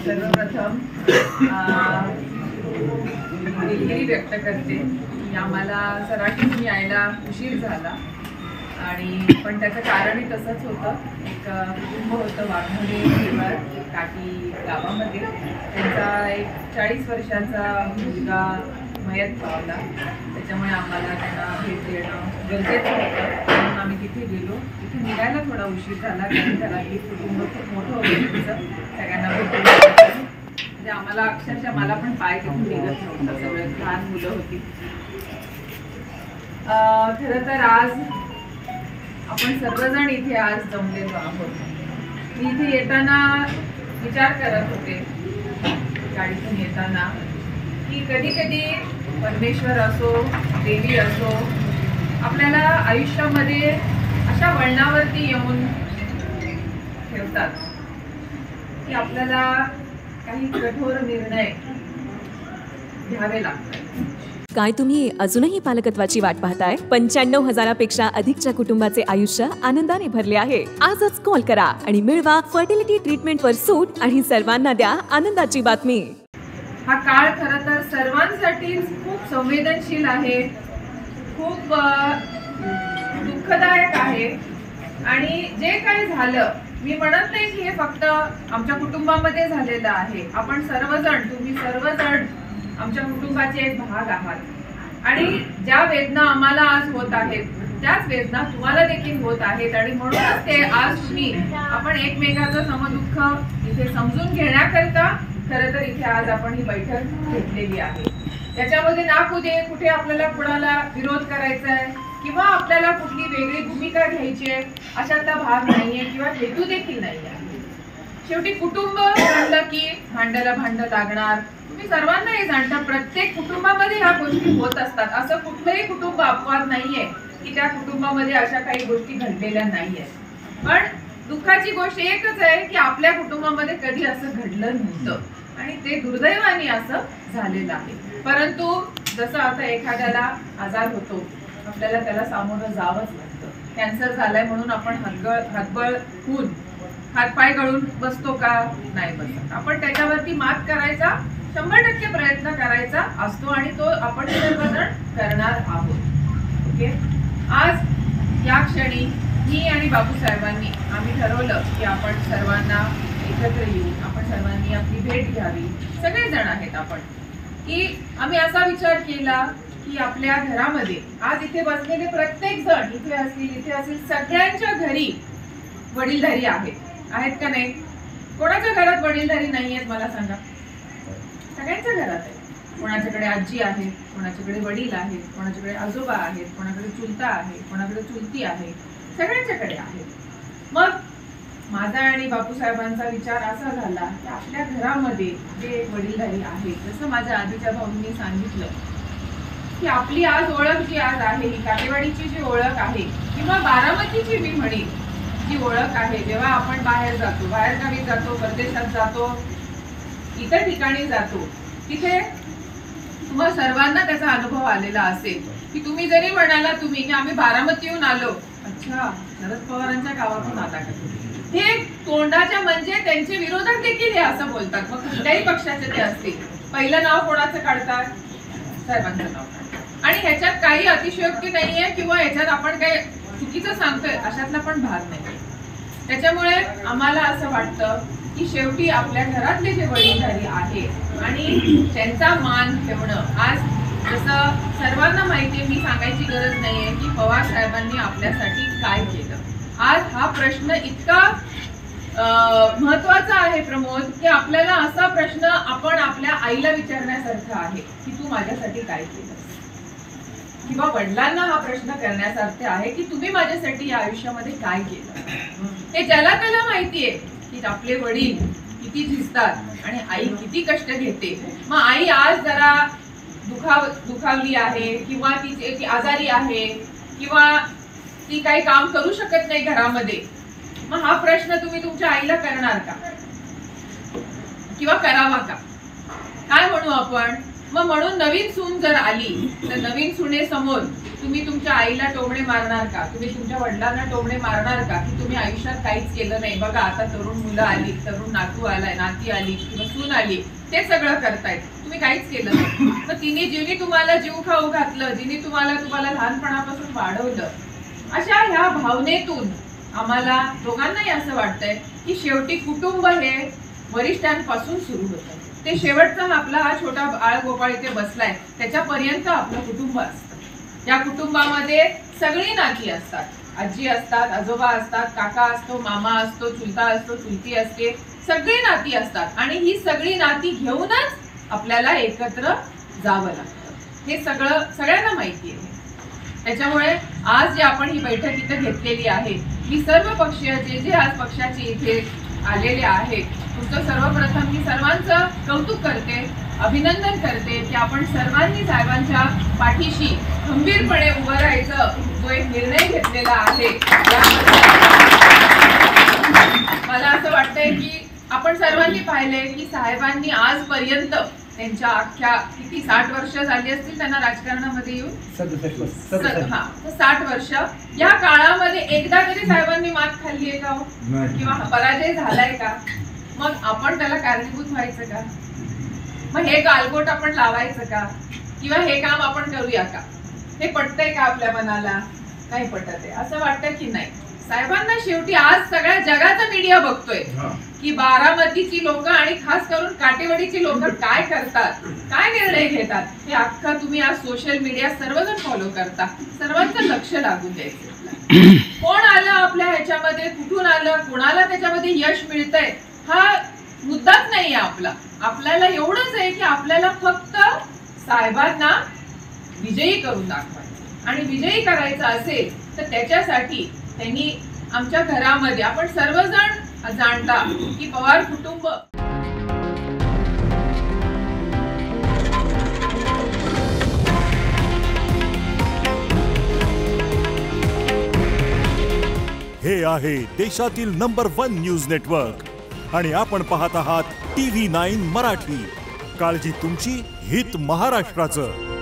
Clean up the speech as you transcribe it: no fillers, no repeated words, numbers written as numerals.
सर्वप्रथम दिलगिरी व्यक्त करते की आम्हाला सराटीतून यायला उशीर झाला आणि पण त्याचं कारणही तसंच होतं. एक कुटुंब होतं वाघमोडे परिवार काकी गावामध्ये. त्यांचा एक 40 वर्षाचा मुलगा मयत पावला. त्याच्यामुळे आम्हाला त्यांना भेट देणं गरजेचं होतं म्हणून आम्ही तिथे गेलो. तिथे निघायला थोडा उशीर झाला कारण त्याला एक कुटुंब खूप मोठं होतं तिचं. सगळ्यांना भेटून म्हणजे आम्हाला अक्षरशः मला पण पाय तिथून निघत नव्हतं. सगळं लहान मुलं होती. खरं तर आज आपण सर्वजण इथे आज जमलेलो आहोत. मी इथे येताना विचार करत होते गाडीतून येताना की कधी कधी परमेश्वर असो देवी असो आपल्याला आयुष्यामध्ये अशा वळणावरती येऊन ठेवतात की आपल्याला काही कठोर निर्णय घ्यावे लागतात. काय तुम्ही अजूनही पालकत्वाची वाट पाहताय? 95,000पेक्षा अधिकच्या कुटुंबाचे आयुष्य आनंदाने भरले आहे. आजच कॉल करा आणि मिळवा फर्टिलिटी ट्रीटमेंटवर सूट आणि सर्वांना द्या आनंदाची बातमी. हा काळ खरं तर सर्वांसाठी खूप संवेदनशील आहे, खूप दुःखदायक आहे. आणि जे काही झालं मी म्हणत नाही की हे फक्त आमच्या कुटुंबामध्ये झालेलं आहे. आपण सर्वजण तुम्ही सर्वजण आमच्या कुटुंबाचे एक भाग आहात आणि ज्या वेदना आम्हाला आज होत आहेत त्याच वेदना तुम्हाला देखील होत आहेत. आणि म्हणूनच ते आज तुम्ही आपण एकमेकांचं समदुःख इथे समजून घेण्याकरता खरं तर इथे आज आपण ही बैठक घेतलेली आहे. त्याच्यामध्ये ना कुठे आपल्याला कुणाला विरोध करायचा आहे किंवा आपल्याला कुठली वेगळी भूमिका घ्यायची आहे अशातला भाग नाहीये किंवा हेतू देखील नाही आहे. शेवटी कुटुंब म्हणलं की भांड्याला भांडं लागणार. तुम्ही सर्वांना हे जाणता प्रत्येक कुटुंबामध्ये ह्या गोष्टी होत असतात. असं कुठलंही कुटुंब अपवाद नाहीये की त्या कुटुंबामध्ये अशा काही गोष्टी घडलेल्या नाहीये. पण दुःखाची गोष्ट एकच आहे की आपल्या कुटुंबामध्ये कधी असं घडलं नव्हतं आणि ते दुर्दैवाने असं झालेलं आहे. परंतु जसं आता एखाद्याला आजार होतो आपल्याला त्याला सामोरं जावंच लागतं. कॅन्सर झालाय म्हणून आपण हातबळ होऊन हातपाय गळून बसतो का? नाही बसत. आपण त्याच्यावरती मात करायचा 100% प्रयत्न करायचा असतो आणि तो आपण सर्वजण करणार आहोत. ओके. आज या क्षणी मी आणि बापूसाहेबांनी आम्ही ठरवलं की आपण सर्वांना एकत्र येऊन आपण सर्वांनी आपली भेट घ्यावी. सगळेजण आहेत आपण की आम्ही असा विचार केला की आपल्या घरामध्ये आज इथे बसलेले प्रत्येक जण इथे असतील सगळ्यांच्या घरी वडीलधारी आहेत का नाही? कोणाच्या घरात वडीलधारी नाही आहेत मला सांगा? सगळ्यांच्या घरात आहे. कोणाच्याकडे आजी आहे, कोणाच्याकडे वडील आहेत, कोणाच्याकडे आजोबा आहेत, कोणाकडे चुलता आहे, कोणाकडे चुलती आहे, सगळ्यांच्याकडे आहे. मग माझा आणि बापूसाहेबांचा विचार असा झाला की आपल्या घरामध्ये जे वडीलधारी आहेत जसं माझ्या आधीच्या भाऊंनी सांगितलं की आपली आज ओळख जी आज आहे ही काटेवाडीची जी ओळख आहे किंवा बारामतीची मी म्हणेन जी ओळख आहे जेव्हा आपण बाहेर जातो, बाहेरगावी जातो, परदेशात जातो, इतर ठिकाणी जातो तिथे तुम्हा सर्वांना त्याचा अनुभव आलेला असेल की तुम्ही जरी म्हणाला तुम्ही की आम्ही बारामतीहून आलो, अच्छा शरद पवारांच्या गावातून आला का? हे तोंडाच्या म्हणजे त्यांचे विरोधक देखील हे असं बोलतात. मग कुठल्याही पक्षाचे ते असतील पहिलं नाव कोणाचं काढतात? साहेबांचं नाव काढतात. आणि ह्याच्यात काही अतिशयोक्ती नाहीये किंवा ह्याच्यात आपण काही चुकीचं सांगतोय अशातला पण भाग नाही. त्याच्यामुळे आम्हाला असं वाटतं की शेवटी आपल्या घरातले जे वडीलधारी आहेत आणि त्यांचा मान ठेवणं आज जसं सर्वांना माहिती आहे, मी सांगायची गरज नाहीये की पवार साहेबांनी आपल्यासाठी काय केलं. आज हा प्रश्न इतका महत्वाचा आहे प्रमोद की आपल्याला असा प्रश्न आपण आपल्या आईला विचारण्यासारखा आहे की तू माझ्यासाठी काय केलं किंवा वडिलांना हा प्रश्न करण्यासारखे आहे की तुम्ही माझ्यासाठी या आयुष्यामध्ये काय केलं. हे ज्याला त्याला माहितीये की आपले वडील किती झिजतात आणि आई किती कष्ट घेते. मग आई आज जरा दुखावली आहे किंवा ती आजारी आहे किंवा ती काही काम करू शकत नाही घरामध्ये, मग हा प्रश्न तुम्ही तुमच्या आईला करणार का किंवा करावा का? काय म्हणू आपण मग म्हणून नवीन सून जर आली तर नवीन सुनेसमोर तुम्ही तुमच्या आईला टोमणे मारणार का? तुम्ही तुमच्या वडिलांना टोमणे मारणार का की तुम्ही आयुष्यात काहीच केलं नाही? बघा आता तरुण मुलं आली, तरुण नातू आलाय, नाती आली किंवा सून आली, ते सगळं करतायत, तुम्ही काहीच केलं नाही. मग जिने तुम्हाला जीव खाऊ घातलं, जिने तुम्हाला लहानपणापासून वाढवलं, अशा ह्या भावनेतून आम्हाला दोघांनाही असं वाटतंय की शेवटी कुटुंब हे वरिष्ठांपासून सुरू होतं. ते शेवटचा आपला हा छोटा बाळगोपाळ इथे बसलाय त्याच्यापर्यंत आपलं कुटुंब असतं. या कुटुंबामध्ये सगळी नाती असतात. आजी असतात, आजोबा असतात, काका असतो, मामा असतो, चुलता असतो, चुलती असते, सगळी नाती असतात आणि ही सगळी नाती घेऊनच आपल्याला एकत्र जावं लागतं. हे सगळ्यांना माहिती आहे. त्याच्यामुळे आज जे आपण ही बैठक इथे घेतलेली आहे, मी सर्व पक्षीय जे आज पक्षाचे इथे आलेले आहेत, तुमचं सर्वप्रथम मी सर्वांचं कौतुक करते, अभिनंदन करते की आपण सर्वांनी साहेबांच्या पाठीशी खंबीरपणे उभं राहायचं जो एक निर्णय घेतलेला आहे. मला असं वाटतंय की आपण सर्वांनी पाहिलंय की साहेबांनी आजपर्यंत त्यांच्या अख्ख्या किती 60 वर्ष झाली असतील त्यांना राजकारणामध्ये येऊन, 60 वर्ष, या काळामध्ये एकदा तरी साहेबांनी मात खाल्ली आहे का किंवा पराजय झालाय का? मग आपण त्याला कारणीभूत व्हायचं का? मग हे गालबोट आपण लावायचं का? किंवा हे काम आपण करूया का? हे पटतंय का आपल्या मनाला? नाही पटत आहे. असं वाटतं की नाही. साहेबांना शेवटी आज सगळ्या जगाचा मीडिया बघतोय की बारामतीची लोक आणि खास करून काटेवाडीची लोक काय करतात, काय निर्णय घेतात, हे अख्खा तुम्ही आज सोशल मीडिया सर्वजण फॉलो करता. सर्वांचं लक्ष लागून द्यायचं. कोण आलं आपल्या ह्याच्यामध्ये, कुठून आलं, कोणाला त्याच्यामध्ये यश मिळतंय, हा मुद्दाच नाहीये आपला. आपल्याला एवढंच आहे की आपल्याला फक्त साहेबांना विजयी करून दाखवायचं. आणि विजयी करायचं असेल तर त्याच्यासाठी त्यांनी आमच्या घरामध्ये, आपण सर्वजण जाणता की पवार कुटुंब हे आहे देशातील नंबर 1 न्यूज नेटवर्क आणि आपण पाहत आहात TV9 मराठी. काळजी तुमची, हित महाराष्ट्राचं.